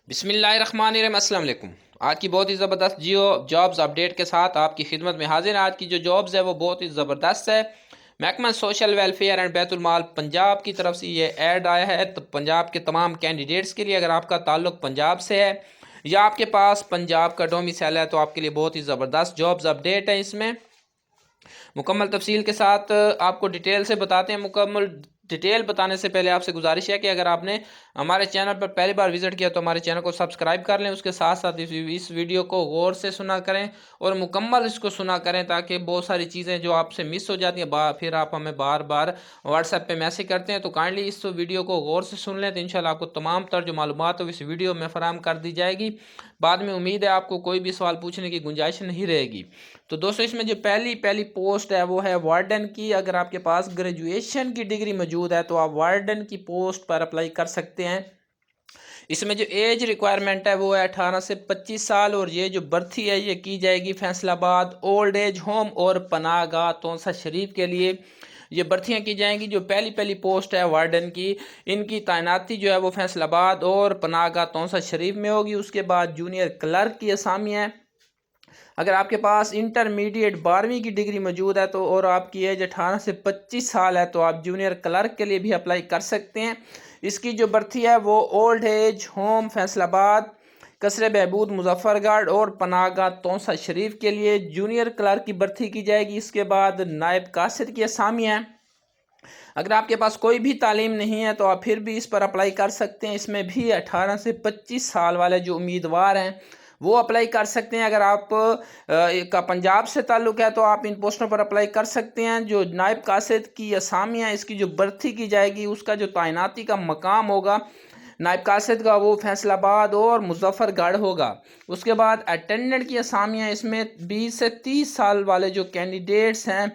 बिस्मिल्लाहिर्रहमानिर्रहीम। अस्सलाम वालेकुम। आज की बहुत ही ज़बरदस्त जियो जॉब्स अपडेट के साथ आपकी खिदमत में हाजिर है। आज की जो जॉब्स है वो बहुत ही ज़बरदस्त है। महकमा social welfare and Baitul Maal Punjab की तरफ से ये ऐड आया है। तो पंजाब के तमाम कैंडिडेट्स के लिए, अगर आपका ताल्लुक पंजाब से है या आपके पास पंजाब का डोमिसाइल है, तो आपके लिए बहुत ही ज़बरदस्त जॉब्स अपडेट है। इसमें मुकम्मल तफसील के साथ आपको डिटेल से बताते हैं। मुकम्मल डिटेल बताने से पहले आपसे गुजारिश है कि अगर आपने हमारे चैनल पर पहली बार विजिट किया तो हमारे चैनल को सब्सक्राइब कर लें। उसके साथ साथ इस वीडियो को गौर से सुना करें और मुकम्मल इसको सुना करें, ताकि बहुत सारी चीज़ें जो आपसे मिस हो जाती हैं फिर आप हमें बार बार व्हाट्सएप पे मैसेज करते हैं। तो काइंडली इस वीडियो को गौर से सुन लें, तो इंशाल्लाह आपको तमाम तर जो मालूमात है इस वीडियो में फराहम कर दी जाएगी। बाद में उम्मीद है आपको कोई भी सवाल पूछने की गुंजाइश नहीं रहेगी। तो दोस्तों, इसमें जो पहली पोस्ट है वो है वार्डन की। अगर आपके पास ग्रेजुएशन की डिग्री मौजूद है तो आप वार्डन की पोस्ट पर अप्लाई कर सकते हैं। इसमें जो एज रिक्वायरमेंट है वो है 18 से 25 साल, और ये जो भर्ती है ये की जाएगी फैसलाबाद ओल्ड एज होम और पनाहगाह तौसा शरीफ के लिए ये भर्तियाँ की जाएंगी। जो पहली पोस्ट है वार्डन की, इनकी तैनाती जो है वो फैसलाबाद और पनाहगाह तौसा शरीफ में होगी। उसके बाद जूनियर क्लर्क की असामी है। अगर आपके पास इंटरमीडिएट 12वीं की डिग्री मौजूद है तो और आपकी एज 18 से 25 साल है तो आप जूनियर क्लर्क के लिए भी अप्लाई कर सकते हैं। इसकी जो भर्ती है वो old age home Faisalabad, Qasre Behbood Muzaffargarh और पनाहगाह तौसा शरीफ के लिए जूनियर क्लर्क की भर्ती की जाएगी। इसके बाद नायब कासिर की असामी है। अगर आपके पास कोई भी तालीम नहीं है तो आप फिर भी इस पर अप्लाई कर सकते हैं। इसमें भी 18 से 25 साल वाले जो उम्मीदवार हैं वो अप्लाई कर सकते हैं। अगर आप का पंजाब से ताल्लुक़ है तो आप इन पोस्टों पर अप्लाई कर सकते हैं। जो नायब कासिद की असामियाँ, इसकी जो भर्ती की जाएगी उसका जो तैनाती का मकाम होगा नायब कासिद का वो फैसलाबाद और मुजफ्फरगढ़ होगा। उसके बाद अटेंडेंट की असामियाँ, इसमें 20 से 30 साल वाले जो कैंडिडेट्स हैं,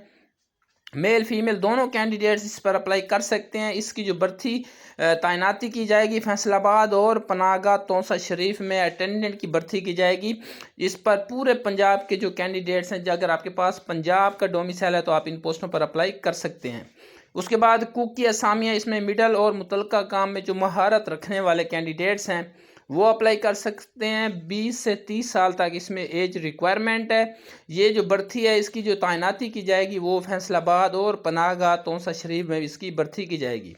मेल फीमेल दोनों कैंडिडेट्स इस पर अप्लाई कर सकते हैं। इसकी जो भर्ती तैनाती की जाएगी फैसलाबाद और पनाहगाह तौसा शरीफ में अटेंडेंट की भर्ती की जाएगी। इस पर पूरे पंजाब के जो कैंडिडेट्स हैं, अगर आपके पास पंजाब का डोमिसाइल है तो आप इन पोस्टों पर अप्लाई कर सकते हैं। उसके बाद कुक की असामियाँ, इसमें मिडल और मुतलका काम में जो महारत रखने वाले कैंडिडेट्स हैं वो अप्लाई कर सकते हैं। 20 से 30 साल तक इसमें एज रिक्वायरमेंट है। ये जो भर्ती है इसकी जो तैनाती की जाएगी वो फैसलाबाद और पनाहगाह तौसा शरीफ में इसकी भर्ती की जाएगी।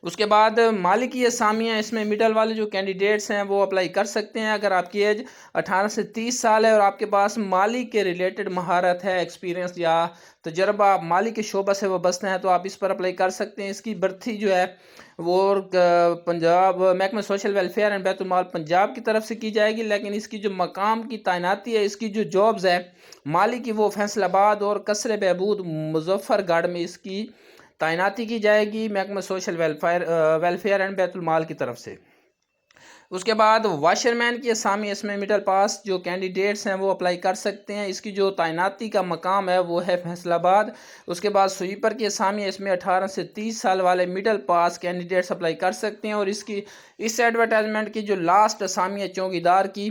उसके बाद माली की असामियाँ, इसमें मिडल वाले जो कैंडिडेट्स हैं वो अप्लाई कर सकते हैं। अगर आपकी एज 18 से 30 साल है और आपके पास माली के रिलेटेड महारत है, एक्सपीरियंस या तजर्बा माली के शोबा से वो बसते हैं तो आप इस पर अप्लाई कर सकते हैं। इसकी भर्ती जो है वो पंजाब महकमा social welfare and Baitul Maal Punjab की तरफ से की जाएगी। लेकिन इसकी जो मकाम की तैनाती है, इसकी जो जॉब्स है माली की, वो फैसलाबाद और कसरे बहबूद मुजफ्फरगढ़ में इसकी तैनाती की जाएगी महकमा सोशल वेलफेयर एंड बैतुल माल की तरफ से। उसके बाद वाशरमैन की असामी, इसमें मिडल पास जो कैंडिडेट्स हैं वो अप्लाई कर सकते हैं। इसकी जो तैनाती का मकाम है वो है फैसलाबाद। उसके बाद स्वीपर की असामी, इसमें 18 से 30 साल वाले मिडल पास कैंडिडेट्स अप्लाई कर सकते हैं। और इस एडवर्टाइजमेंट की जो लास्ट असामी है चौकीदार की,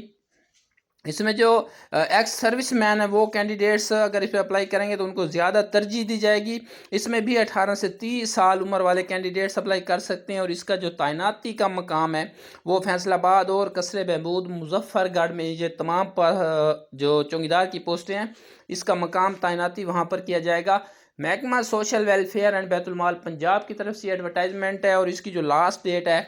इसमें जो एक्स सर्विस मैन है वो कैंडिडेट्स अगर इस पर अप्लाई करेंगे तो उनको ज़्यादा तरजीह दी जाएगी। इसमें भी 18 से 30 साल उम्र वाले कैंडिडेट्स अप्लाई कर सकते हैं। और इसका जो तैनाती का मकाम है वो फैसलाबाद और कसरे बहबूद मुजफ्फरगढ़ में ये तमाम जो चौकीदार की पोस्टें हैं इसका मकाम तैनाती वहाँ पर किया जाएगा। महकमा social welfare and Baitul Maal Punjab की तरफ से एडवर्टाइजमेंट है और इसकी जो लास्ट डेट है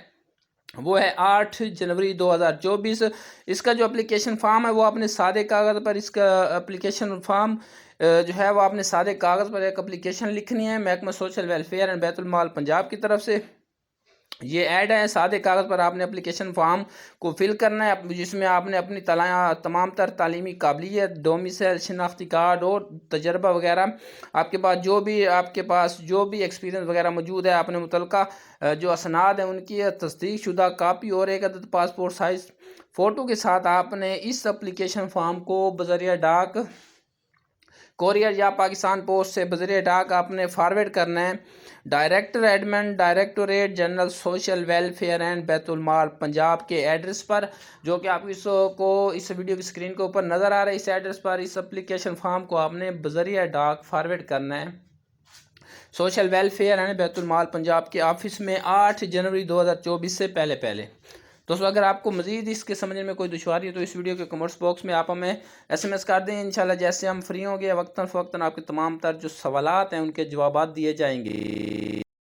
वो है 8 जनवरी 2024। इसका जो एप्लीकेशन फॉर्म है वो आपने सादे कागज़ पर, इसका एप्लीकेशन फॉर्म जो है वो आपने सादे कागज़ पर एक एप्लीकेशन लिखनी है महकमा social welfare and Baitul Maal Punjab की तरफ से। ये ऐड है, सादे कागज़ पर आपने एप्लीकेशन फॉर्म को फिल करना है, जिसमें आपने अपनी तमाम तर तालीमी काबिलियत, डोमिसाइल, शनाख्ती कार्ड और तजर्बा वगैरह, आपके पास जो भी एक्सपीरियंस वगैरह मौजूद है, आपने मुतलका जो असनाद हैं उनकी तस्दीक शुदा कापी और एक अदद पासपोर्ट साइज़ फ़ोटो के साथ आपने इस एप्लीकेशन फॉर्म को बज़रिया डाक, कोरियर या पाकिस्तान पोस्ट से बज़रिया डाक आपने फॉरवर्ड करना है director admin, directorate general social welfare and Baitul Maal Punjab के एड्रेस पर, जो कि आपको इस वीडियो की स्क्रीन के ऊपर नज़र आ रहा है। इस एड्रेस पर इस एप्लीकेशन फॉर्म को आपने बज़रिया डाक फॉरवर्ड करना है social welfare and Baitul Maal Punjab के ऑफिस में 8 जनवरी 2024 से पहले। دوستو اگر آپ کو مزید اس کے سمجھنے میں کوئی دشواری ہے تو اس ویڈیو کے کمنٹس باکس میں آپ ہمیں SMS کر دیں، انشاءاللہ جیسے ہم فری ہوں گے وقتاً فوقتاً آپ کے تمام تر جو سوالات ہیں ان کے جوابات دیے جائیں گے۔